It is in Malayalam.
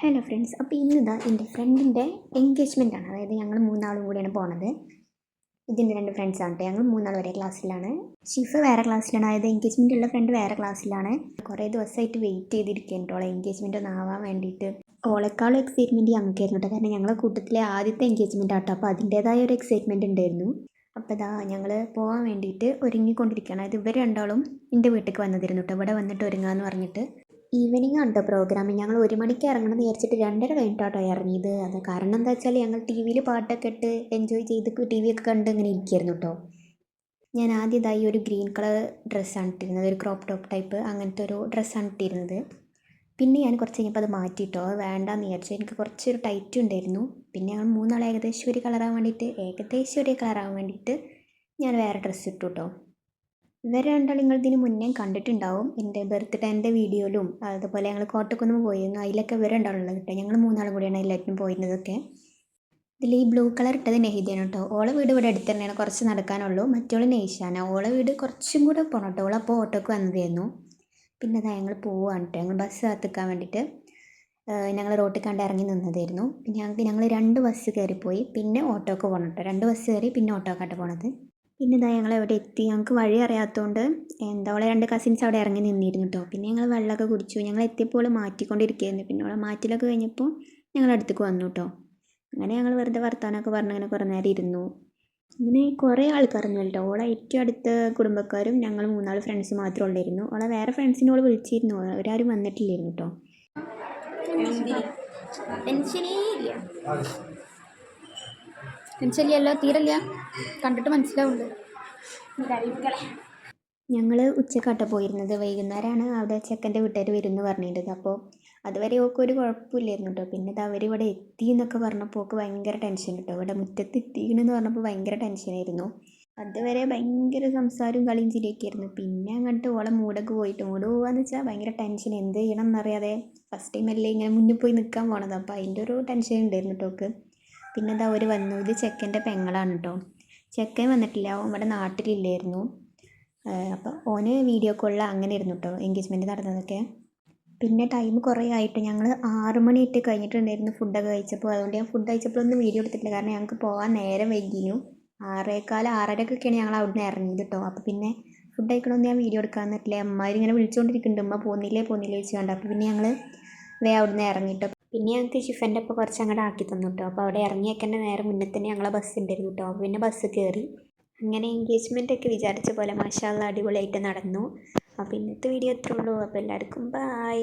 ഹലോ ഫ്രണ്ട്സ്, അപ്പോൾ ഇന്നിതാ എൻ്റെ ഫ്രണ്ടിൻ്റെ എൻഗേജ്മെൻ്റ് ആണ്. അതായത് ഞങ്ങൾ മൂന്നാളും കൂടിയാണ് പോണത്. ഇതിൻ്റെ രണ്ട് ഫ്രണ്ട്സാണ് കേട്ടോ. ഞങ്ങൾ മൂന്നാൾ ഒരേ ക്ലാസ്സിലാണ്. ഷിഫ വേറെ ക്ലാസ്സിലാണ്. അതായത് എൻഗേജ്മെൻ്റ് ഉള്ള ഫ്രണ്ട് വേറെ ക്ലാസ്സിലാണ്. കുറേ ദിവസമായിട്ട് വെയിറ്റ് ചെയ്തിരിക്കുകയാണ് കേട്ടോ എൻഗേജ്മെൻ്റ് ഒന്ന് ആവാൻ വേണ്ടിയിട്ട്. ഓളെക്കാളും എക്സൈറ്റ്മെൻറ്റ് ഞങ്ങൾക്കായിരുന്നു കേട്ടോ. കാരണം ഞങ്ങളെ കൂട്ടത്തിലെ ആദ്യത്തെ എൻഗേജ്മെൻ്റ് ആട്ടോ. അപ്പോൾ അതിൻ്റേതായ ഒരു എക്സൈറ്റ്മെൻറ്റ് ഉണ്ടായിരുന്നു. അപ്പോൾ ഇതാ ഞങ്ങൾ പോകാൻ വേണ്ടിയിട്ട് ഒരുങ്ങിക്കൊണ്ടിരിക്കുകയാണ്. അതായത് ഇവർ രണ്ടാളും എൻ്റെ വീട്ടിലേക്ക് വന്നതിരുന്നു കേട്ടോ. ഇവിടെ വന്നിട്ട് ഒരുങ്ങാമെന്ന് പറഞ്ഞിട്ട്. ഈവനിങ് ആണ് കേട്ടോ പ്രോഗ്രാം. ഞങ്ങൾ 1 മണിക്ക് ഇറങ്ങണം എന്ന് വിചാരിച്ചിട്ട് 2:30 കഴിഞ്ഞിട്ടാട്ടോ ഇറങ്ങിയത്. അത് കാരണം എന്താ വെച്ചാൽ ഞങ്ങൾ ടി വിയിൽ പാട്ടൊക്കെ ഇട്ട് എൻജോയ് ചെയ്ത് ടി വി ഒക്കെ കണ്ട് ഇങ്ങനെ ഇരിക്കുകയായിരുന്നു കേട്ടോ. ഞാൻ ആദ്യമായി ഒരു ഗ്രീൻ കളർ ഡ്രസ്സാണ് ഇട്ടിരുന്നത്. ഒരു ക്രോപ്പ് ടോപ്പ് ടൈപ്പ് അങ്ങനത്തെ ഒരു ഡ്രസ്സാണ് ഇട്ടിരുന്നത്. പിന്നെ ഞാൻ കുറച്ച് കഴിഞ്ഞപ്പോൾ അത് മാറ്റിയിട്ടോ. അത് വേണ്ടാന്ന് വിചാരിച്ചു. എനിക്ക് കുറച്ചൊരു ടൈറ്റ് ഉണ്ടായിരുന്നു. പിന്നെ ഞങ്ങൾ മൂന്നാൾ ഏകദേശം ഒരു കളറാകാൻ വേണ്ടിയിട്ട് ഞാൻ വേറെ ഡ്രസ്സ് ഇട്ടു കേട്ടോ. ഇവർ രണ്ടാളും നിങ്ങൾ ഇതിന് മുന്നേ കണ്ടിട്ടുണ്ടാവും. എൻ്റെ ബർത്ത്ഡേൻ്റെ വീഡിയോയിലും അതുപോലെ ഞങ്ങൾ കോട്ടക്കുന്ന് പോയിരുന്നു. അതിലൊക്കെ ഇവർ രണ്ടാളുള്ളത് കേട്ടോ. ഞങ്ങൾ മൂന്നാളും കൂടിയാണ് എല്ലാറ്റിനും പോയിരുന്നതൊക്കെ. ഇതിൽ ഈ ബ്ലൂ കളർ ഇട്ടത് നെഹിദയാണ് കേട്ടോ. ഓളെ വീട് ഇവിടെ അടുത്ത് തന്നെയാണ്, കുറച്ച് നടക്കാനുള്ളൂ. മറ്റോള് നെയ്ഷാന. ഓളെ വീട് കുറച്ചും കൂടെ പോകണം കേട്ടോ. ഓളപ്പോൾ ഓട്ടോക്ക് വന്നതായിരുന്നു. പിന്നെ അതാ ഞങ്ങൾ പോവുകയാണ് കേട്ടോ. ഞങ്ങൾ ബസ് കാത്തിക്കാൻ വേണ്ടിയിട്ട് ഞങ്ങൾ റോട്ടിൽ കണ്ട് ഇറങ്ങി നിന്നതായിരുന്നു. പിന്നെ ഞങ്ങൾ 2 ബസ് കയറിപ്പോയി. പിന്നെ ഓട്ടോക്ക് പോകണം കേട്ടോ. 2 ബസ് കയറി പിന്നെ ഓട്ടോക്കാട്ട് പോണത്. പിന്നെ ഇതാ ഞങ്ങൾ എവിടെ എത്തി. ഞങ്ങൾക്ക് വഴി അറിയാത്തതുകൊണ്ട് ഓളെ 2 കസിൻസ് അവിടെ ഇറങ്ങി നിന്നിരുന്നു കേട്ടോ. പിന്നെ ഞങ്ങൾ വെള്ളമൊക്കെ കുടിച്ചു. ഞങ്ങൾ എത്തിയപ്പോൾ മാറ്റിക്കൊണ്ടിരിക്കുകയായിരുന്നു. പിന്നെ ഓളെ മാറ്റിലൊക്കെ കഴിഞ്ഞപ്പോൾ ഞങ്ങൾ അടുത്തേക്ക് വന്നു കേട്ടോ. അങ്ങനെ ഞങ്ങൾ വെറുതെ വർത്താനമൊക്കെ പറഞ്ഞ് ഇങ്ങനെ കുറേ നേരം ഇരുന്നു. അങ്ങനെ കുറേ ആൾക്കാരൊന്നും കേട്ടോ. ഓളെ ഏറ്റവും അടുത്ത കുടുംബക്കാരും ഞങ്ങൾ 3 ഫ്രണ്ട്സ് മാത്രമേ ഉള്ളായിരുന്നു. ഓളെ വേറെ ഫ്രണ്ട്സിനോട് വിളിച്ചിരുന്നു. അവരാരും വന്നിട്ടില്ലായിരുന്നു കേട്ടോ. ടെൻഷനില്ലല്ലോ, തീരല്ല, കണ്ടിട്ട് മനസ്സിലാവുന്നുണ്ട്. ഞങ്ങൾ ഉച്ചക്കാട്ടോ പോയിരുന്നത്. വൈകുന്നേരമാണ് അവിടെ ചെക്കൻ്റെ വീട്ടുകാർ വരുമെന്ന് പറഞ്ഞിരുന്നത്. അപ്പോൾ അതുവരെ ഓൾക്ക് ഒരു കുഴപ്പമില്ലായിരുന്നു കേട്ടോ. പിന്നെ ഇത് അവരിവിടെ എത്തി എന്നൊക്കെ പറഞ്ഞപ്പോൾ ഓൾക്ക് ഭയങ്കര ടെൻഷൻ കേട്ടോ. ഇവിടെ മുറ്റത്ത് എത്തിക്കണമെന്ന് പറഞ്ഞപ്പോൾ ഭയങ്കര ടെൻഷനായിരുന്നു. അതുവരെ ഭയങ്കര സംസാരവും കളിയും ചിരിയൊക്കെ ആയിരുന്നു. പിന്നെ അങ്ങോട്ട് ഓളെ മൂടൊക്കെ പോയിട്ട് മൂട് പോകാന്ന് വെച്ചാൽ ഭയങ്കര ടെൻഷൻ. എന്ത് ചെയ്യണം എന്നറിയാതെ ഫസ്റ്റ് ടൈം അല്ലേ ഇങ്ങനെ മുന്നിൽ പോയി നിൽക്കാൻ പോണത്. അപ്പോൾ അതിൻ്റെ ഒരു ടെൻഷൻ ഉണ്ടായിരുന്നു കേട്ടോ. പിന്നെ എന്താ അവർ വന്നു. ഇത് ചെക്കൻ്റെ പെങ്ങളാണ് കേട്ടോ. ചെക്കൻ വന്നിട്ടില്ല, അവൻ ഇവിടെ നാട്ടിലില്ലായിരുന്നു. അപ്പോൾ ഓന് വീഡിയോ കോളിൽ അങ്ങനെ ഇരുന്നു കേട്ടോ എൻഗേജ്മെൻറ്റ് നടന്നതൊക്കെ. പിന്നെ ടൈം കുറേ ആയിട്ട് ഞങ്ങൾ 6 മണിയായിട്ട് കഴിഞ്ഞിട്ടുണ്ടായിരുന്നു ഫുഡൊക്കെ കഴിച്ചപ്പോൾ. അതുകൊണ്ട് ഞാൻ ഫുഡ് കഴിച്ചപ്പോഴൊന്നും വീഡിയോ എടുത്തിട്ടില്ല. കാരണം ഞങ്ങൾക്ക് പോകാൻ നേരം വൈകിയിരുന്നു. 6:15 6:30ക്കൊക്കെയാണ് ഞങ്ങൾ അവിടുന്ന് ഇറങ്ങിയത് കേട്ടോ. അപ്പോൾ പിന്നെ ഫുഡ് കഴിക്കണമെന്ന് ഞാൻ വീഡിയോ എടുക്കാൻ പറ്റില്ല. അമ്മമാർ ഇങ്ങനെ വിളിച്ചുകൊണ്ടിരിക്കുന്നുണ്ട്. അമ്മ പോകുന്നില്ലേ ചോദിച്ചുകൊണ്ട്. അപ്പോൾ പിന്നെ ഞങ്ങൾ അവിടുന്ന് ഇറങ്ങിട്ടോ. പിന്നെ ഞങ്ങൾക്ക് ഷിഫൻ്റെ അപ്പോൾ കുറച്ച് അങ്ങോട്ട് ആക്കി തന്നു കേട്ടോ. അപ്പോൾ അവിടെ ഇറങ്ങിയൊക്കെ തന്നെ നേരെ മുന്നേ തന്നെ ഞങ്ങളെ ബസ് ഉണ്ടായിരുന്നു കേട്ടോ. അപ്പോൾ പിന്നെ ബസ് കയറി. അങ്ങനെ എൻഗേജ്മെൻ്റ് ഒക്കെ വിചാരിച്ച പോലെ മാഷാ അല്ലാഹ് അടിപൊളിയായിട്ട് നടന്നു. അപ്പോൾ ഇന്നത്തെ വീഡിയോ ഇത്രേ ഉള്ളൂ. അപ്പോൾ എല്ലാവർക്കും ബൈ.